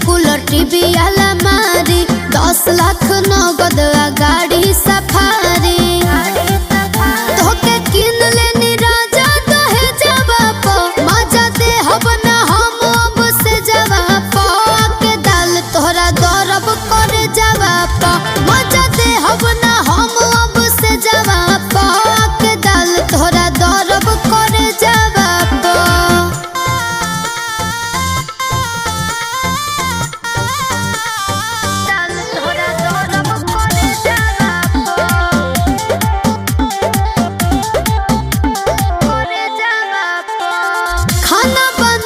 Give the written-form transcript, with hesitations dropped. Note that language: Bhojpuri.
कूलर टीवी अलमारी 10 लाख नगद गाड़ी सफारी तोके किन लेनी राजा दहे जवाब मजा दे हब ना हम अब से जवाब के दाल तोहरा दरब करे जवाब मजा दे हब ना हम अब से जवाब के दाल तोहरा दरब करे जवाब खाना बन